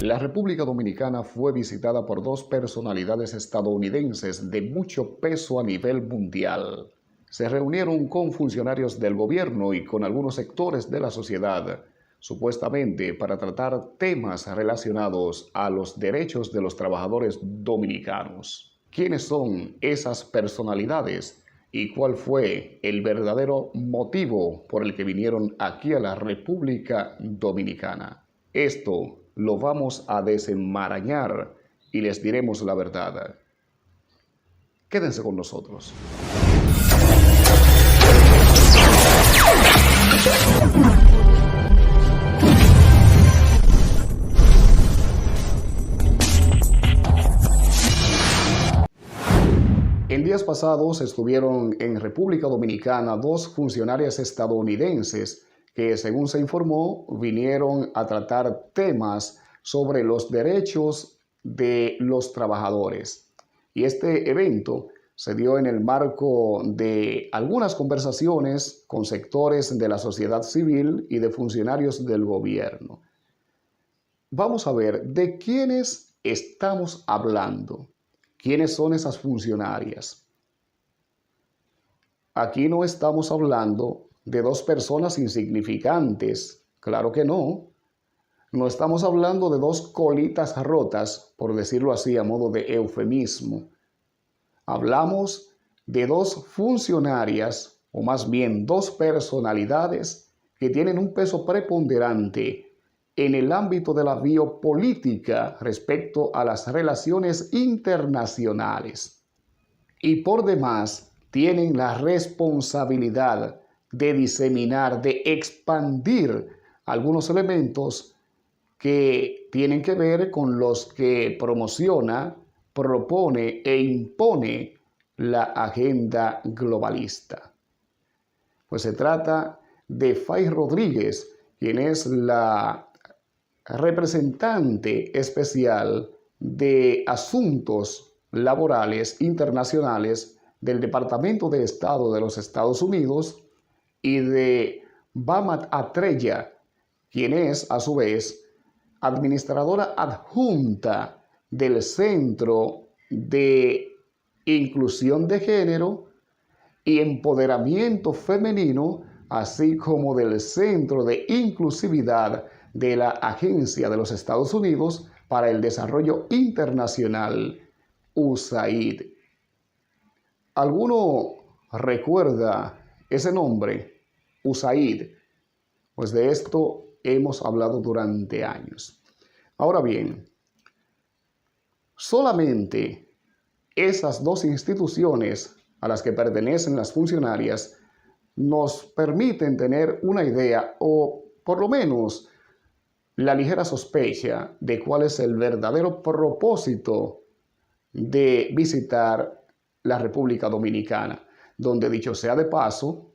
La República Dominicana fue visitada por dos personalidades estadounidenses de mucho peso a nivel mundial. Se reunieron con funcionarios del gobierno y con algunos sectores de la sociedad, supuestamente para tratar temas relacionados a los derechos de los trabajadores dominicanos. ¿Quiénes son esas personalidades? ¿Y cuál fue el verdadero motivo por el que vinieron aquí a la República Dominicana? Esto lo vamos a desenmarañar y les diremos la verdad. Quédense con nosotros. En días pasados estuvieron en República Dominicana dos funcionarias estadounidenses que, según se informó, vinieron a tratar temas sobre los derechos de los trabajadores. Y este evento se dio en el marco de algunas conversaciones con sectores de la sociedad civil y de funcionarios del gobierno. Vamos a ver de quiénes estamos hablando. ¿Quiénes son esas funcionarias? Aquí no estamos hablando de dos personas insignificantes, claro que no. No estamos hablando de dos colitas rotas, por decirlo así a modo de eufemismo. Hablamos de dos funcionarias, o más bien dos personalidades que tienen un peso preponderante en el ámbito de la biopolítica respecto a las relaciones internacionales. Y por demás, tienen la responsabilidad de diseminar, de expandir algunos elementos que tienen que ver con los que promociona, propone e impone la agenda globalista. Pues se trata de Fay Rodríguez, quien es la representante especial de asuntos laborales internacionales del Departamento de Estado de los Estados Unidos, y de Bamat Atreya, quien es a su vez administradora adjunta del Centro de Inclusión de Género y Empoderamiento Femenino, así como del Centro de Inclusividad de la Agencia de los Estados Unidos para el Desarrollo Internacional, USAID. ¿Alguno recuerda ese nombre, USAID? Pues de esto hemos hablado durante años. Ahora bien, solamente esas dos instituciones a las que pertenecen las funcionarias nos permiten tener una idea, o por lo menos la ligera sospecha de cuál es el verdadero propósito de visitar la República Dominicana, donde, dicho sea de paso,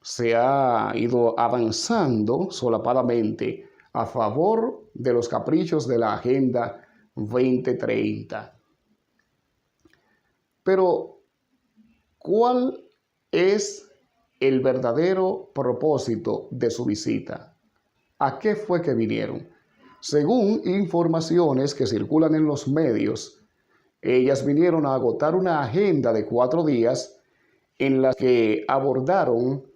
se ha ido avanzando solapadamente a favor de los caprichos de la Agenda 2030. Pero, ¿cuál es el verdadero propósito de su visita? ¿A qué fue que vinieron? Según informaciones que circulan en los medios, ellas vinieron a agotar una agenda de 4 días en la que abordaron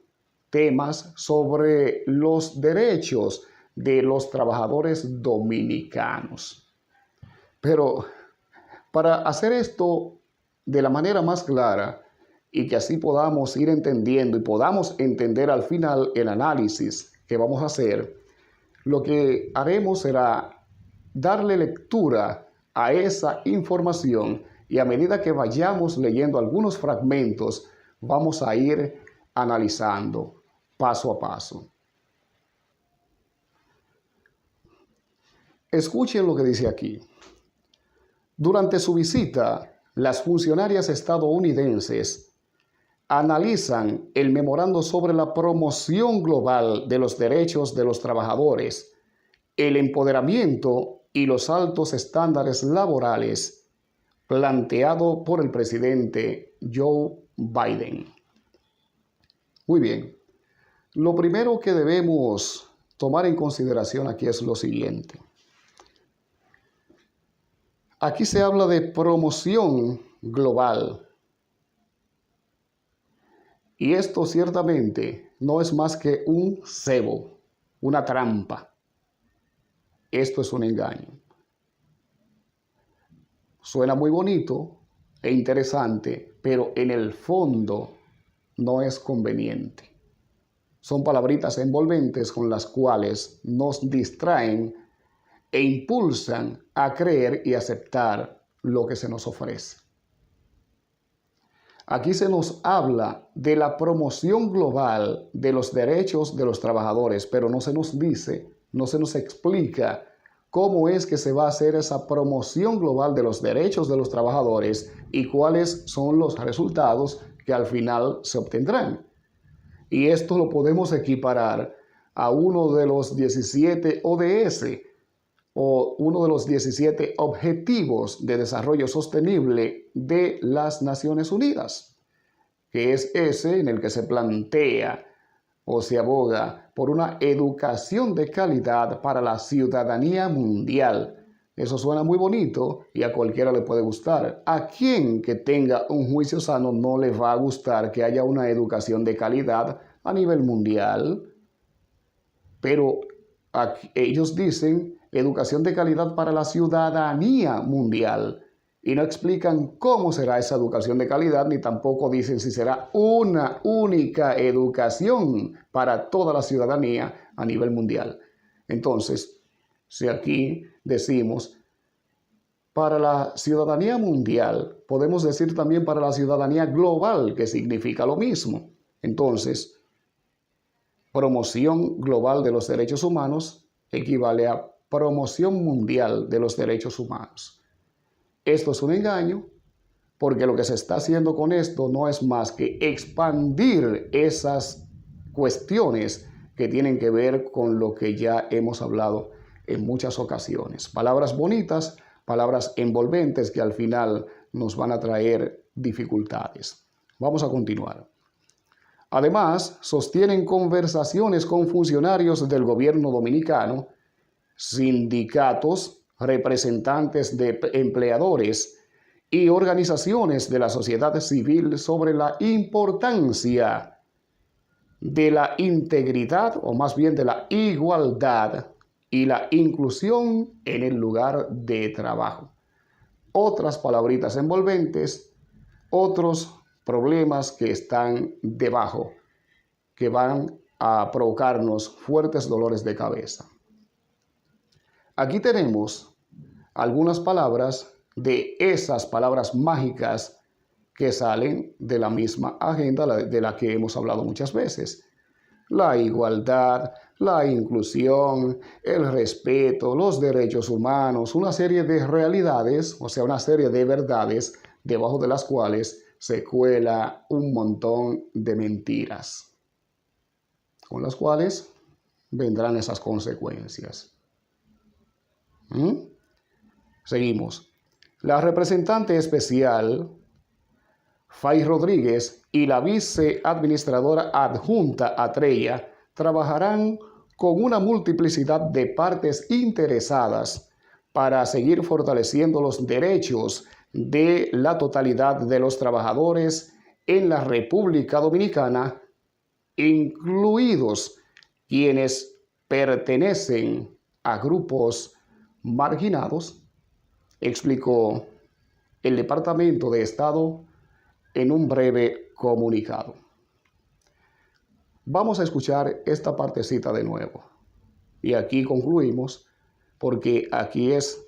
temas sobre los derechos de los trabajadores dominicanos. Pero para hacer esto de la manera más clara y que así podamos ir entendiendo y podamos entender al final el análisis que vamos a hacer, lo que haremos será darle lectura a esa información, y a medida que vayamos leyendo algunos fragmentos, vamos a ir analizando paso a paso. Escuchen lo que dice aquí. Durante su visita, las funcionarias estadounidenses analizan el memorando sobre la promoción global de los derechos de los trabajadores, el empoderamiento y los altos estándares laborales planteado por el presidente Joe Biden. Muy bien. Lo primero que debemos tomar en consideración aquí es lo siguiente. Aquí se habla de promoción global. Y esto ciertamente no es más que un cebo, una trampa. Esto es un engaño. Suena muy bonito e interesante, pero en el fondo no es conveniente. Son palabritas envolventes con las cuales nos distraen e impulsan a creer y aceptar lo que se nos ofrece. Aquí se nos habla de la promoción global de los derechos de los trabajadores, pero no se nos dice, no se nos explica cómo es que se va a hacer esa promoción global de los derechos de los trabajadores y cuáles son los resultados que al final se obtendrán. Y esto lo podemos equiparar a uno de los 17 ODS o uno de los 17 Objetivos de Desarrollo Sostenible de las Naciones Unidas, que es ese en el que se plantea o se aboga por una educación de calidad para la ciudadanía mundial. Eso suena muy bonito y a cualquiera le puede gustar. ¿A quién que tenga un juicio sano no le va a gustar que haya una educación de calidad a nivel mundial? Pero ellos dicen educación de calidad para la ciudadanía mundial y no explican cómo será esa educación de calidad, ni tampoco dicen si será una única educación para toda la ciudadanía a nivel mundial. Entonces, si aquí decimos para la ciudadanía mundial, podemos decir también para la ciudadanía global, que significa lo mismo. Entonces, promoción global de los derechos humanos equivale a promoción mundial de los derechos humanos. Esto es un engaño porque lo que se está haciendo con esto no es más que expandir esas cuestiones que tienen que ver con lo que ya hemos hablado en muchas ocasiones. Palabras bonitas, palabras envolventes que al final nos van a traer dificultades. Vamos a continuar. Además, sostienen conversaciones con funcionarios del gobierno dominicano, sindicatos, representantes de empleadores y organizaciones de la sociedad civil sobre la importancia de la integridad, o más bien de la igualdad y la inclusión en el lugar de trabajo. Otras palabritas envolventes, otros problemas que están debajo, que van a provocarnos fuertes dolores de cabeza. Aquí tenemos algunas palabras de esas palabras mágicas que salen de la misma agenda de la que hemos hablado muchas veces. La igualdad, la inclusión, el respeto, los derechos humanos, una serie de realidades, o sea, una serie de verdades debajo de las cuales se cuela un montón de mentiras, con las cuales vendrán esas consecuencias. Seguimos. La representante especial, Fay Rodríguez, y la viceadministradora adjunta, Atrella, trabajarán con una multiplicidad de partes interesadas para seguir fortaleciendo los derechos de la totalidad de los trabajadores en la República Dominicana, incluidos quienes pertenecen a grupos marginados, explicó el Departamento de Estado en un breve comunicado. Vamos a escuchar esta partecita de nuevo. Y aquí concluimos, porque aquí es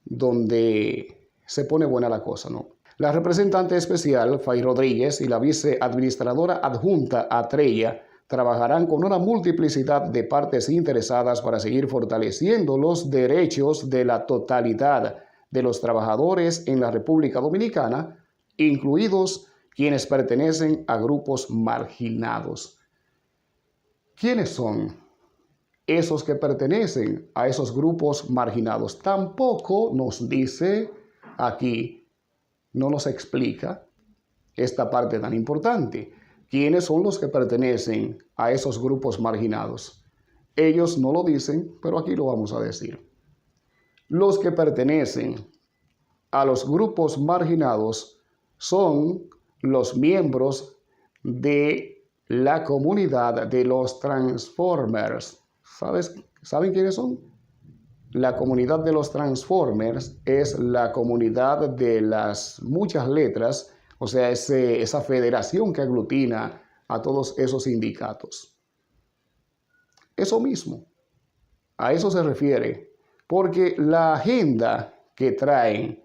donde se pone buena la cosa, ¿no? La representante especial, Fay Rodríguez, y la viceadministradora adjunta, Atrella, trabajarán con una multiplicidad de partes interesadas para seguir fortaleciendo los derechos de la totalidad de los trabajadores en la República Dominicana, incluidos quienes pertenecen a grupos marginados. ¿Quiénes son esos que pertenecen a esos grupos marginados? Tampoco nos dice aquí, no nos explica esta parte tan importante. ¿Quiénes son los que pertenecen a esos grupos marginados? Ellos no lo dicen, pero aquí lo vamos a decir. Los que pertenecen a los grupos marginados son los miembros de la comunidad de los Transformers. ¿Saben quiénes son? La comunidad de los Transformers es la comunidad de las muchas letras, o sea, esa federación que aglutina a todos esos sindicatos. Eso mismo, a eso se refiere, porque la agenda que traen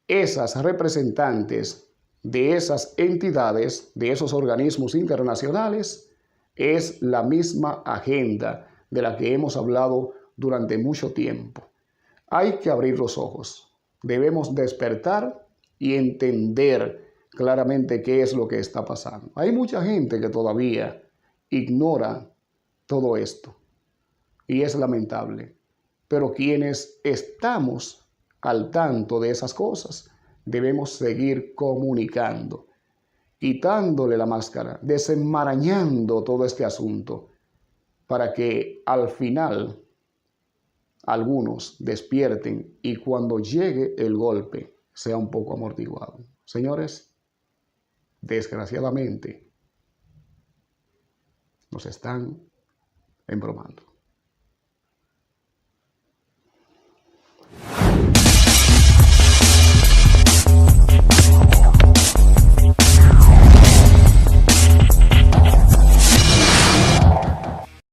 esas representantes de esas entidades, de esos organismos internacionales, es la misma agenda de la que hemos hablado durante mucho tiempo. Hay que abrir los ojos, debemos despertar y entender claramente qué es lo que está pasando. Hay mucha gente que todavía ignora todo esto y es lamentable, pero quienes estamos al tanto de esas cosas, debemos seguir comunicando, quitándole la máscara, desenmarañando todo este asunto, para que al final algunos despierten y cuando llegue el golpe sea un poco amortiguado. Señores, desgraciadamente nos están embromando.